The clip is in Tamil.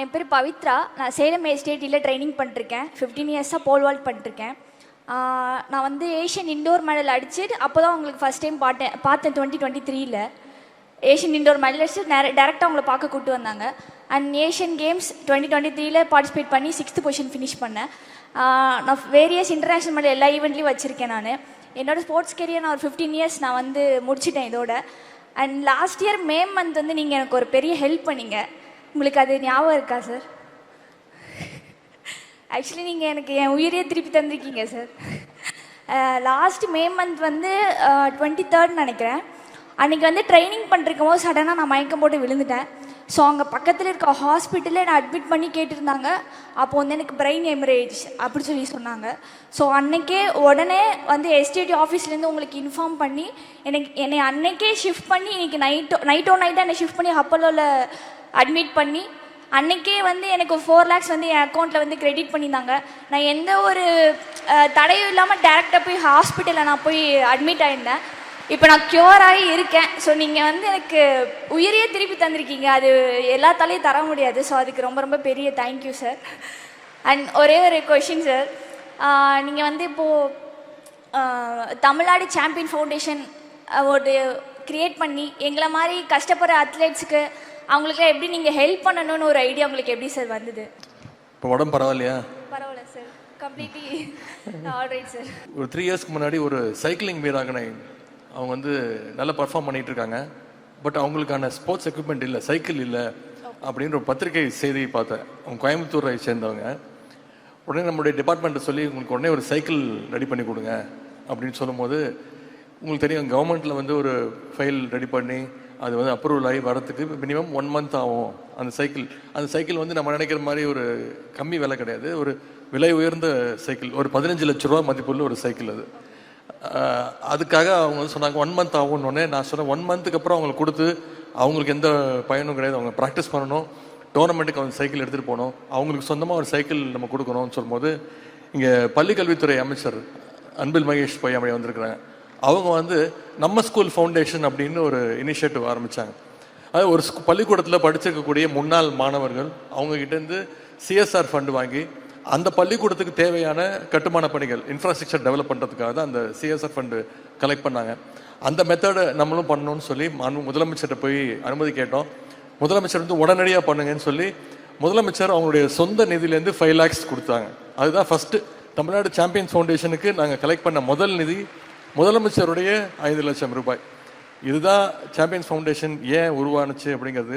என் பேர் பவித்ரா. நான் சேலம் எஸ்டேட்டில் ட்ரைனிங் பண்ணிருக்கேன். 15 இயர்ஸாக போல் வால்ட் பண்ணிருக்கேன். நான் வந்து ஏஷியன் இண்டோர் மெடல் அடிச்சுட்டு அப்போ தான் உங்களுக்கு ஃபஸ்ட் டைம் பார்த்தேன் 2023 ஏஷியன் இண்டோர் மெடல் அடிச்சு டேரெக்டாக உங்களை பார்க்க கூப்பிட்டு வந்தாங்க. அண்ட் ஏஷியன் கேம்ஸ் 2023 பார்ட்டிசிபேட் பண்ணி 6th பொசிஷன் ஃபினிஷ் பண்ணேன். நான் வேரியஸ் இன்டர்நேஷ்னல் மெடல் எல்லா ஈவெண்ட்லேயும் வச்சுருக்கேன். நான் என்னோடய ஸ்போர்ட்ஸ் கெரியர் நான் ஒரு 15 இயர்ஸ் நான் வந்து முடிச்சிட்டேன் இதோட. And last year May month வந்து நீங்கள் எனக்கு ஒரு பெரிய ஹெல்ப் பண்ணீங்க. உங்களுக்கு அது ஞாபகம் இருக்கா சார்? ஆக்சுவலி நீங்கள் எனக்கு என் உயிரையே திருப்பி தந்திருக்கீங்க சார். லாஸ்ட் மே மந்த் வந்து 23rd நினைக்கிறேன். அன்றைக்கி வந்து ட்ரைனிங் பண்ணிருக்கும் போது சடனாக நான் மயக்கம் போட்டு விழுந்துட்டேன். ஸோ அங்கே பக்கத்தில் இருக்க ஹாஸ்பிட்டலில் என்னை அட்மிட் பண்ணி கேட்டிருந்தாங்க. அப்போ வந்து எனக்கு பிரெயின் ஹெமரேஜ் அப்படி சொன்னாங்க. ஸோ அன்றைக்கே உடனே வந்து எஸ்டிடி ஆஃபீஸ்லேருந்து உங்களுக்கு இன்ஃபார்ம் பண்ணி என்னை அன்றைக்கே ஷிஃப்ட் பண்ணி இன்றைக்கி நைட்டாக என்னை ஷிஃப்ட் பண்ணி அப்போலோவில் அட்மிட் பண்ணி அன்றைக்கே வந்து எனக்கு 4 lakhs வந்து என் அக்கௌண்ட்டில் வந்து கிரெடிட் பண்ணியிருந்தாங்க. நான் எந்த ஒரு தடையும் இல்லாமல் டேரெக்டாக போய் ஹாஸ்பிட்டலில் நான் போய் அட்மிட் ஆகியிருந்தேன். இப்போ நான் க்யூர் ஆகி இருக்கேன். ஸோ நீங்கள் வந்து எனக்கு உயிரையே திருப்பி தந்திருக்கீங்க. அது எல்லாத்தாலையும் தர முடியாது. ஸோ அதுக்கு ரொம்ப ரொம்ப பெரிய தேங்க்யூ சார். அண்ட் ஒரே ஒரு கொஷின் சார், நீங்கள் வந்து இப்போது தமிழ்நாடு சாம்பியன் ஃபவுண்டேஷன் ஒரு க்ரியேட் பண்ணி எங்களை மாதிரி கஷ்டப்படுற அத்லெட்ஸுக்கு அவங்களுக்குலாம் எப்படி நீங்கள் ஹெல்ப் பண்ணணும்னு ஒரு ஐடியா உங்களுக்கு எப்படி சார் வந்தது? இப்போ உடம்பு பரவாயில்லையா? பரவாயில்ல சார், கம்ப்ளீட்லி ஆல்ரைட் சார். ஒரு 3 இயர்ஸ்க்கு முன்னாடி ஒரு சைக்கிளிங் வீராங்கனை அவங்க வந்து நல்லா பர்ஃபார்ம் பண்ணிகிட்டு இருக்காங்க. பட் அவங்களுக்கான ஸ்போர்ட்ஸ் எக்யூப்மெண்ட் இல்லை, சைக்கிள் இல்லை அப்படின்ற ஒரு பத்திரிகை செய்தியை பார்த்தேன். அவங்க கோயம்புத்தூரை சேர்ந்தவங்க. உடனே நம்மளுடைய டிபார்ட்மெண்ட்டை சொல்லி உங்களுக்கு உடனே ஒரு சைக்கிள் ரெடி பண்ணி கொடுங்க அப்படின்னு சொல்லும்போது, உங்களுக்கு தெரியும் கவர்மெண்ட்டில் வந்து ஒரு ஃபைல் ரெடி பண்ணி அது வந்து அப்ரூவல் ஆகி வரத்துக்கு மினிமம் 1 month ஆகும். அந்த சைக்கிள் வந்து நம்ம நினைக்கிற மாதிரி ஒரு கம்மி விலை கிடையாது. ஒரு விலை உயர்ந்த சைக்கிள், ஒரு 15 லட்ச ரூபா மதிப்புள்ள ஒரு சைக்கிள் அது. அதுக்காக அவங்க வந்து சொன்னாங்க 1 month ஆகும்னு. நான் சொன்னேன் 1 monthக்கு அப்புறம் அவங்களுக்கு கொடுத்து அவங்களுக்கு எந்த பயனும் கிடையாது. அவங்க ப்ராக்டிஸ் பண்ணணும், டோர்னமெண்ட்டுக்கு அவங்க சைக்கிள் எடுத்துகிட்டு போகணும், அவங்களுக்கு சொந்தமாக ஒரு சைக்கிள் நம்ம கொடுக்கணும்னு சொல்லும்போது இங்கே பள்ளிக்கல்வித்துறை அமைச்சர் அன்பில் மகேஷ் பொய்யாமொழி வந்திருக்கிறாங்க. அவங்க வந்து நம்ம ஸ்கூல் ஃபவுண்டேஷன் அப்படின்னு ஒரு இனிஷியேட்டிவ் ஆரம்பித்தாங்க. அது ஒரு பள்ளிக்கூடத்தில் படிச்சிருக்கக்கூடிய முன்னாள் மாணவர்கள் அவங்ககிட்டேருந்து CSR ஃபண்டு வாங்கி அந்த பள்ளிக்கூடத்துக்கு தேவையான கட்டுமான பணிகள், இன்ஃப்ராஸ்ட்ரக்சர் டெவலப் பண்ணுறதுக்காக தான் அந்த CSR ஃபண்டு கலெக்ட் பண்ணாங்க. அந்த மெத்தடை நம்மளும் பண்ணணும்னு சொல்லி முதலமைச்சர்கிட்ட போய் அனுமதி கேட்டோம். முதலமைச்சர் வந்து உடனடியாக பண்ணுங்கன்னு சொல்லி முதலமைச்சர் அவங்களுடைய சொந்த நிதியிலேருந்து 5 lakhs கொடுத்தாங்க. அதுதான் ஃபஸ்ட்டு தமிழ்நாடு சாம்பியன்ஸ் ஃபவுண்டேஷனுக்கு நாங்கள் கலெக்ட் பண்ண முதல் நிதி, முதலமைச்சருடைய 5 லட்சம் ரூபாய். இதுதான் சாம்பியன்ஸ் ஃபவுண்டேஷன் ஏன் உருவானுச்சு அப்படிங்கிறது